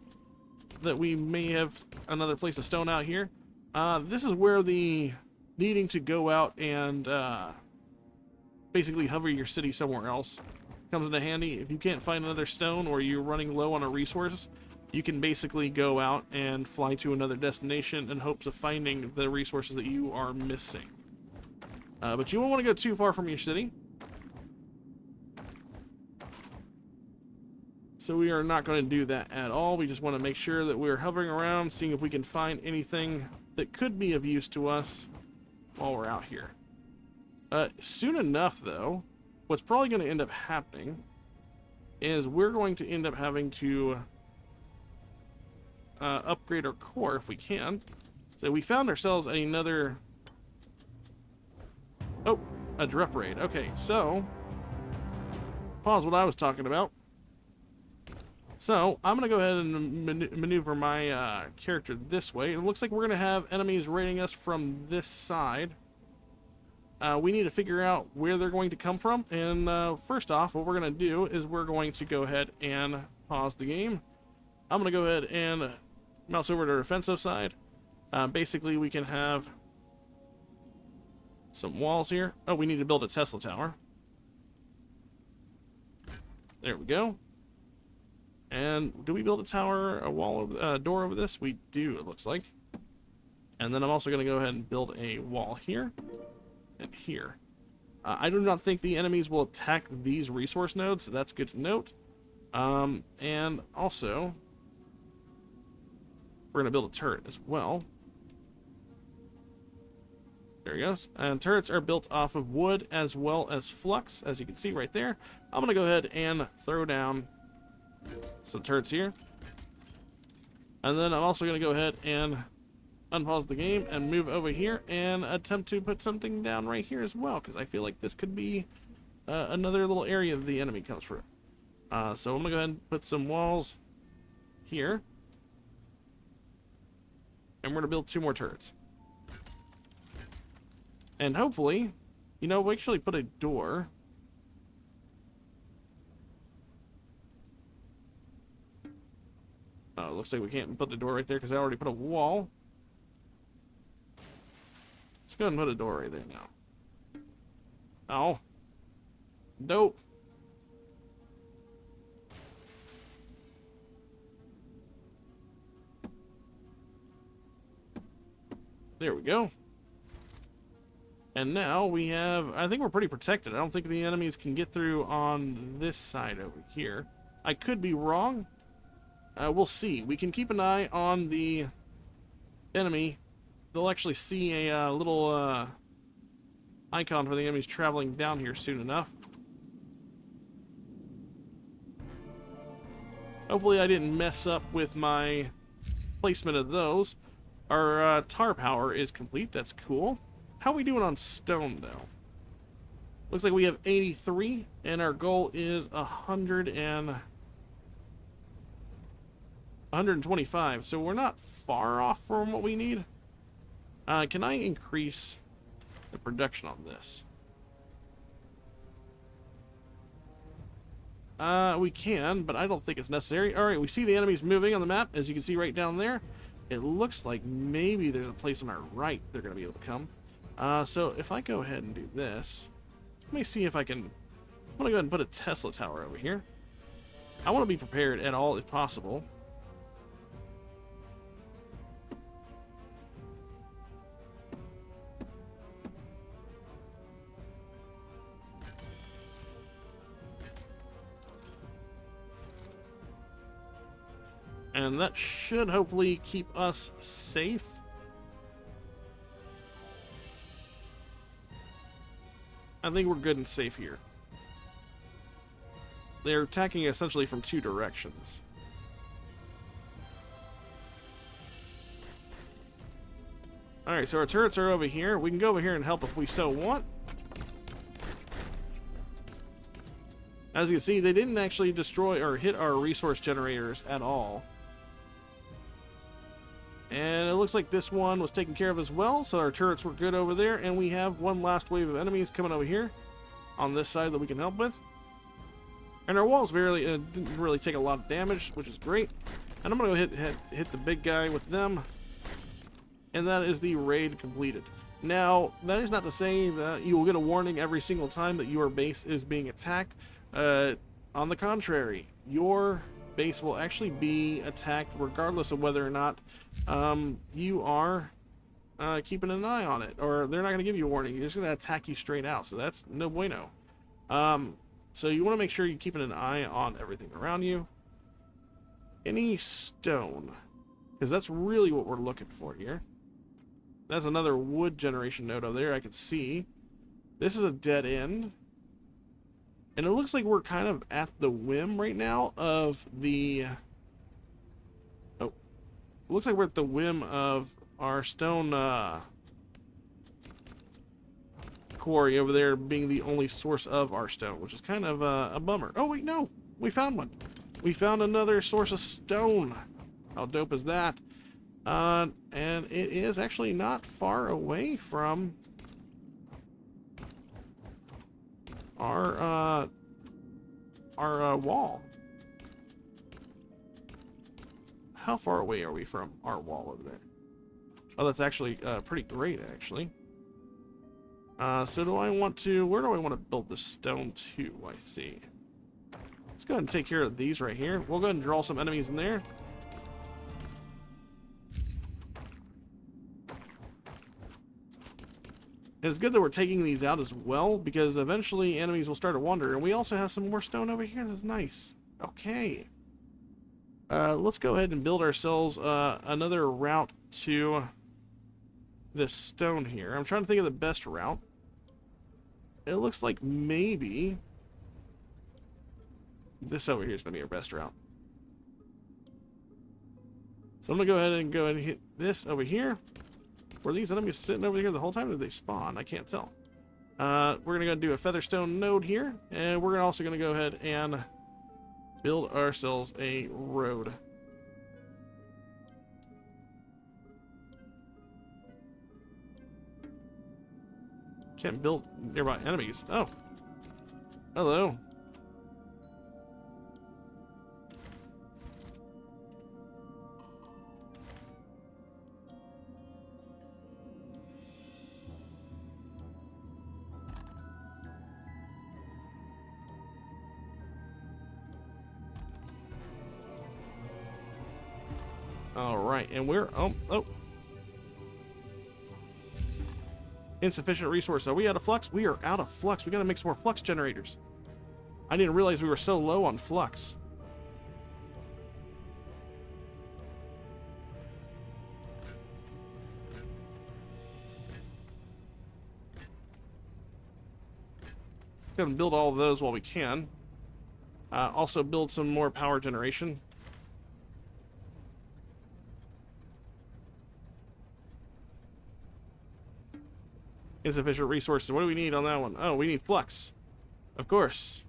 that we may have another place of stone out here. This is where the needing to go out and basically hover your city somewhere else comes into handy. If you can't find another stone or you're running low on a resource, you can basically go out and fly to another destination in hopes of finding the resources that you are missing. But you won't want to go too far from your city. So we are not going to do that at all. We just want to make sure that we're hovering around, seeing if we can find anything that could be of use to us while we're out here. Soon enough, though, what's probably going to end up happening is we're going to end up having to upgrade our core if we can. So we found ourselves another... Oh, a drep raid. Okay, so... Pause what I was talking about. So, I'm going to go ahead and maneuver my character this way. It looks like we're going to have enemies raiding us from this side. We need to figure out where they're going to come from. And first off, what we're going to do is we're going to go ahead and pause the game. I'm going to go ahead and mouse over to the defensive side. Basically, we can have some walls here. Oh, we need to build a Tesla tower. There we go. And do we build a tower, a wall, door over this? We do, it looks like. And then I'm also going to go ahead and build a wall here and here. I do not think the enemies will attack these resource nodes, so that's good to note. And also, we're going to build a turret as well. There he goes. And turrets are built off of wood as well as flux, as you can see right there. I'm going to go ahead and throw down some turrets here. And then I'm also going to go ahead and unpause the game and move over here and attempt to put something down right here as well, because I feel like this could be another little area that the enemy comes through. So I'm going to go ahead and put some walls here. And we're going to build 2 more turrets. And hopefully, you know, we actually put a door. Oh, it looks like we can't put the door right there because I already put a wall. Let's go ahead and put a door right there now. Oh. Nope. There we go. And now we have, I think we're pretty protected. I don't think the enemies can get through on this side over here. I could be wrong. We'll see. We can keep an eye on the enemy. They'll actually see a little icon for the enemies traveling down here soon enough. Hopefully I didn't mess up with my placement of those. Our tar power is complete. That's cool. How are we doing on stone, though? Looks like we have 83, and our goal is 125, so we're not far off from what we need. Can I increase the production on this? We can, but I don't think it's necessary. Alright, we see the enemies moving on the map, as you can see right down there. It looks like maybe there's a place on our right they're going to be able to come. So if I go ahead and do this, let me see if I can... I'm going to go ahead and put a Tesla tower over here. I want to be prepared at all if possible. And that should hopefully keep us safe. I think we're good and safe here. They're attacking essentially from 2 directions. Alright, so our turrets are over here. We can go over here and help if we so want. As you can see, they didn't actually destroy or hit our resource generators at all. And it looks like this one was taken care of as well, so our turrets were good over there, and we have one last wave of enemies coming over here on this side that we can help with. And our walls didn't really take a lot of damage, which is great. And I'm going to go hit the big guy with them. And that is the raid completed. Now, that is not to say that you will get a warning every single time that your base is being attacked. On the contrary, your base will actually be attacked regardless of whether or not you are keeping an eye on it, or they're not going to give you a warning. They're just going to attack you straight out, so that's no bueno. So you want to make sure you're keeping an eye on everything around you. Any stone, because that's really what we're looking for here. That's another wood generation node over there I can see. This is a dead end. And it looks like we're kind of at the whim right now of the... Oh. It looks like we're at the whim of our stone quarry over there being the only source of our stone, which is kind of a bummer. Oh, wait, no. We found one. We found another source of stone. How dope is that? And it is actually not far away from our wall. How far away are we from our wall over there? Oh, that's actually pretty great, actually. So do I want to... Where do I want to build the stone to? I see. Let's go ahead and take care of these right here. We'll go ahead and draw some enemies in there. And it's good that we're taking these out as well, because eventually enemies will start to wander. And we also have some more stone over here. That's nice. Okay. Let's go ahead and build ourselves another route to this stone here. I'm trying to think of the best route. It looks like maybe this over here is going to be our best route. So I'm going to go ahead and hit this over here. Were these enemies sitting over here the whole time, or did they spawn? I can't tell. We're going to go do a featherstone node here, and we're also going to go ahead and build ourselves a road. Can't build nearby enemies. Oh. Hello. All right, and we're oh. Insufficient resource. Are we out of flux? We are out of flux. We gotta make some more flux generators. I didn't realize we were so low on flux. Gonna build all of those while we can. Also build some more power generation. Insufficient resources. What do we need on that one? Oh, we need flux. Of course.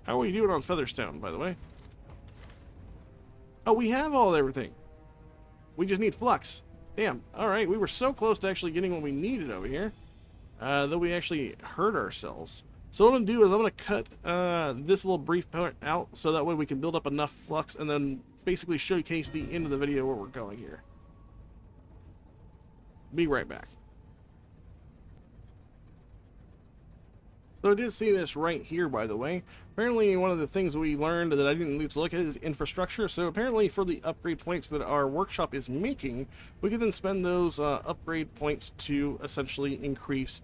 How are we doing on featherstone, by the way? Oh, we have all everything. We just need flux. Damn. Alright, we were so close to actually getting what we needed over here. That we actually hurt ourselves. So what I'm going to do is I'm going to cut this little brief part out, so that way we can build up enough flux and then basically showcase the end of the video where we're going here. Be right back. So I did see this right here, by the way. Apparently one of the things we learned that I didn't need to look at is infrastructure. So apparently for the upgrade points that our workshop is making, we can then spend those upgrade points to essentially increase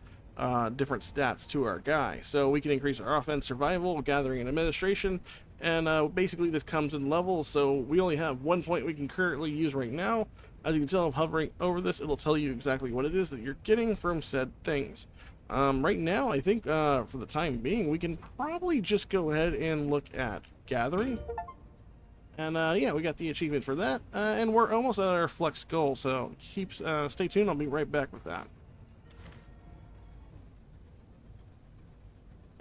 different stats to our guy. So we can increase our offense, survival, gathering, and administration. And basically this comes in levels. So we only have 1 point we can currently use right now. As you can tell, if hovering over this, it'll tell you exactly what it is that you're getting from said things. Right now, I think for the time being, we can probably just go ahead and look at gathering. And yeah, we got the achievement for that. And we're almost at our flex goal, so stay tuned. I'll be right back with that.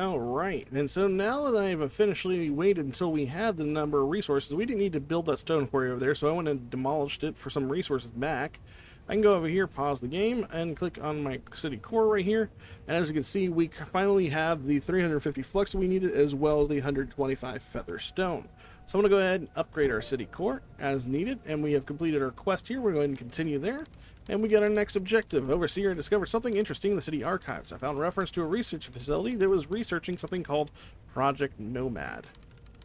Alright, and so now that I've officially waited until we had the number of resources, we didn't need to build that stone quarry over there, so I went and demolished it for some resources back. I can go over here, pause the game, and click on my city core right here, and as you can see, we finally have the 350 flux we needed, as well as the 125 feather stone. So I'm going to go ahead and upgrade our city core as needed, and we have completed our quest here. We're going to continue there. And we got our next objective. Overseer discovered something interesting in the city archives. I found reference to a research facility that was researching something called Project Nomad.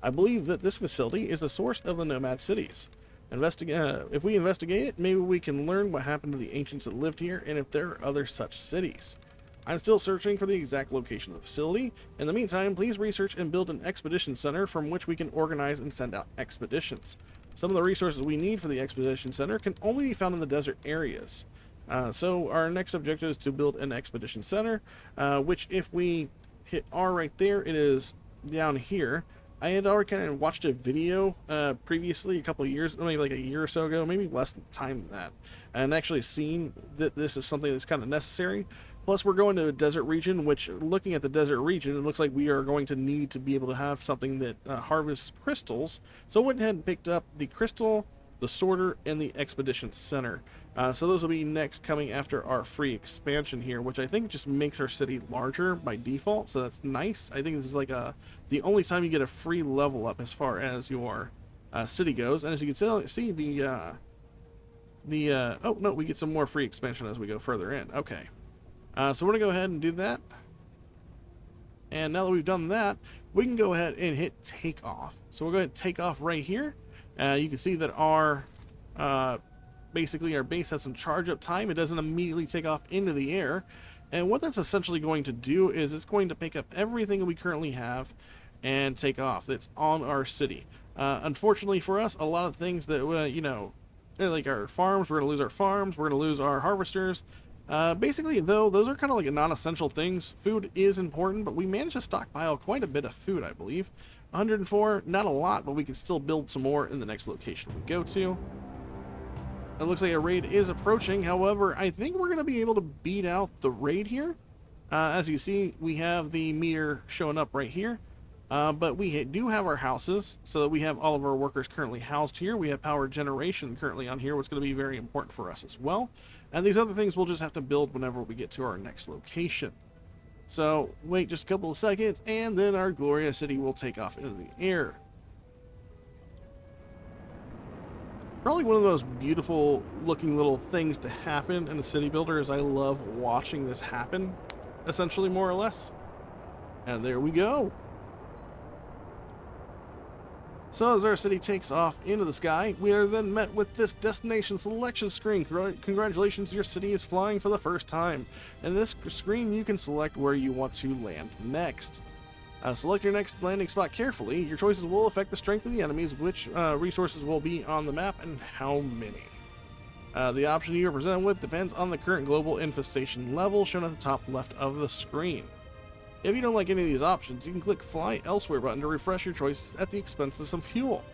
I believe that this facility is the source of the Nomad Cities. If we investigate it, maybe we can learn what happened to the ancients that lived here and if there are other such cities. I'm still searching for the exact location of the facility. In the meantime, please research and build an expedition center from which we can organize and send out expeditions. Some of the resources we need for the expedition center can only be found in the desert areas. So our next objective is to build an expedition center, which if we hit R right there, it is down here. I had already kind of watched a video previously, a couple of years, maybe like a year or so ago, maybe less time than that, and actually seen that this is something that's kind of necessary. Plus, we're going to a desert region, which, looking at the desert region, it looks like we are going to need to be able to have something that harvests crystals. So I went ahead and picked up the crystal, the sorter, and the expedition center. So those will be next, coming after our free expansion here, which I think just makes our city larger by default. So that's nice. I think this is like the only time you get a free level up as far as your city goes. And as you can see, oh no, we get some more free expansion as we go further in. Okay. So we're going to go ahead and do that. And now that we've done that, we can go ahead and hit take off. So we'll go ahead and take off right here. You can see that our basically our base has some charge up time. It doesn't immediately take off into the air. And what that's essentially going to do is it's going to pick up everything that we currently have and take off that's on our city. Unfortunately for us, a lot of things that, you know, like our farms, we're going to lose our farms, we're going to lose our harvesters. Basically, though, those are kind of like non-essential things. Food is important, but we managed to stockpile quite a bit of food, I believe. 104, not a lot, but we can still build some more in the next location we go to. It looks like a raid is approaching. However, I think we're going to be able to beat out the raid here. As you see, we have the meter showing up right here. But we do have our houses, so that we have all of our workers currently housed here. We have power generation currently on here, which is going to be very important for us as well. And these other things we'll just have to build whenever we get to our next location. So wait just a couple of seconds, and then our glorious city will take off into the air. Probably one of the most beautiful looking little things to happen in a city builder is I love watching this happen, essentially, more or less. And there we go. So as our city takes off into the sky, we are then met with this destination selection screen. Congratulations, your city is flying for the first time. In this screen, you can select where you want to land next. Select your next landing spot carefully. Your choices will affect the strength of the enemies, which resources will be on the map, and how many. The option you are presented with depends on the current global infestation level shown at the top left of the screen. If you don't like any of these options, you can click Fly Elsewhere button to refresh your choices at the expense of some fuel.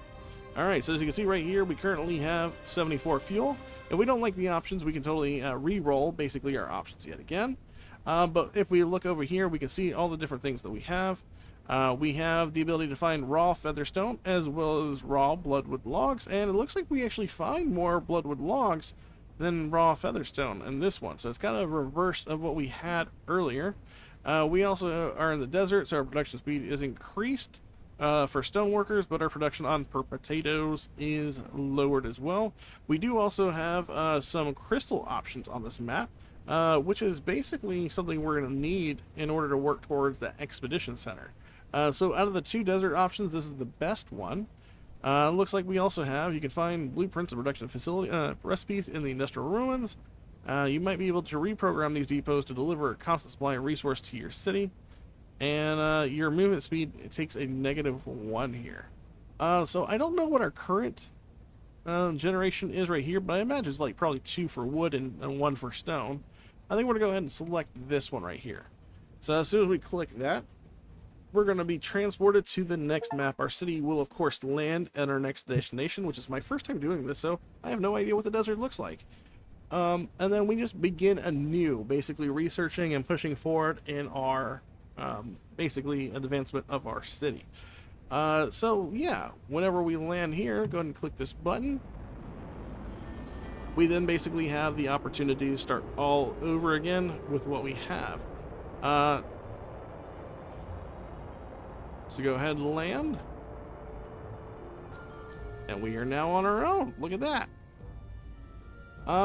Alright, so as you can see right here, we currently have 74 fuel. If we don't like the options, we can totally re-roll basically our options yet again. But if we look over here, we can see all the different things that we have. We have the ability to find raw featherstone as well as raw bloodwood logs, and it looks like we actually find more bloodwood logs than raw featherstone in this one. So it's kind of a reverse of what we had earlier. We also are in the desert, so our production speed is increased for stone workers, but our production on potatoes is lowered as well. We do also have some crystal options on this map, which is basically something we're going to need in order to work towards the expedition center. So out of the two desert options, this is the best one. Looks like we also have, you can find blueprints of production facility recipes in the industrial ruins. You might be able to reprogram these depots to deliver a constant supply of resource to your city. And your movement speed, it takes a -1 here. So I don't know what our current generation is right here, but I imagine it's like probably 2 for wood and 1 for stone. I think we're going to go ahead and select this one right here. So as soon as we click that, we're going to be transported to the next map. Our city will, of course, land at our next destination, which is my first time doing this, so I have no idea what the desert looks like. And then we just begin anew, basically researching and pushing forward in our, basically, advancement of our city. So, yeah, whenever we land here, go ahead and click this button. We then basically have the opportunity to start all over again with what we have. So go ahead and land. And we are now on our own. Look at that.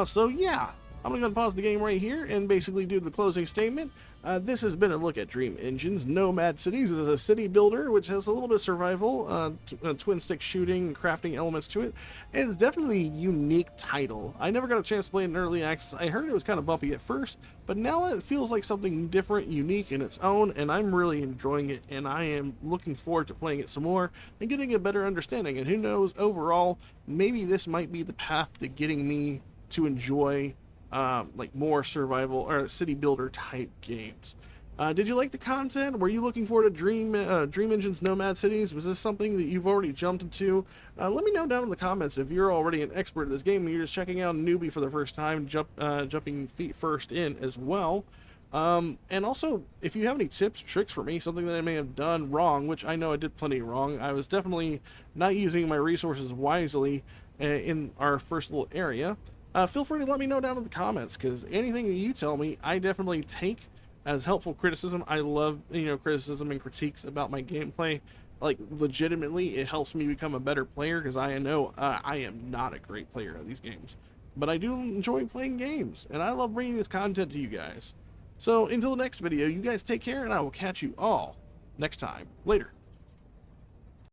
So yeah, I'm gonna go pause the game right here and basically do the closing statement. This has been a look at Dream Engine's Nomad Cities. This is a city builder which has a little bit of survival, twin stick shooting, and crafting elements to it. It's definitely a unique title. I never got a chance to play it in early access. I heard it was kind of bumpy at first, but now it feels like something different, unique in its own, and I'm really enjoying it, and I am looking forward to playing it some more and getting a better understanding. And who knows, overall, maybe this might be the path to getting me to enjoy like more survival or city builder type games. Did you like the content? Were you looking forward to Dream Engine's Nomad Cities? Was this something that you've already jumped into? Let me know down in the comments if you're already an expert at this game and you're just checking out a newbie for the first time, jumping feet first in as well. And also, if you have any tips, tricks for me, something that I may have done wrong, which I know I did plenty wrong. I was definitely not using my resources wisely in our first little area. Feel free to let me know down in the comments, because anything that you tell me, I definitely take as helpful criticism. I love, criticism and critiques about my gameplay. Like, legitimately, it helps me become a better player, because I know I am not a great player at these games. But I do enjoy playing games, and I love bringing this content to you guys. So, until the next video, you guys take care, and I will catch you all next time. Later.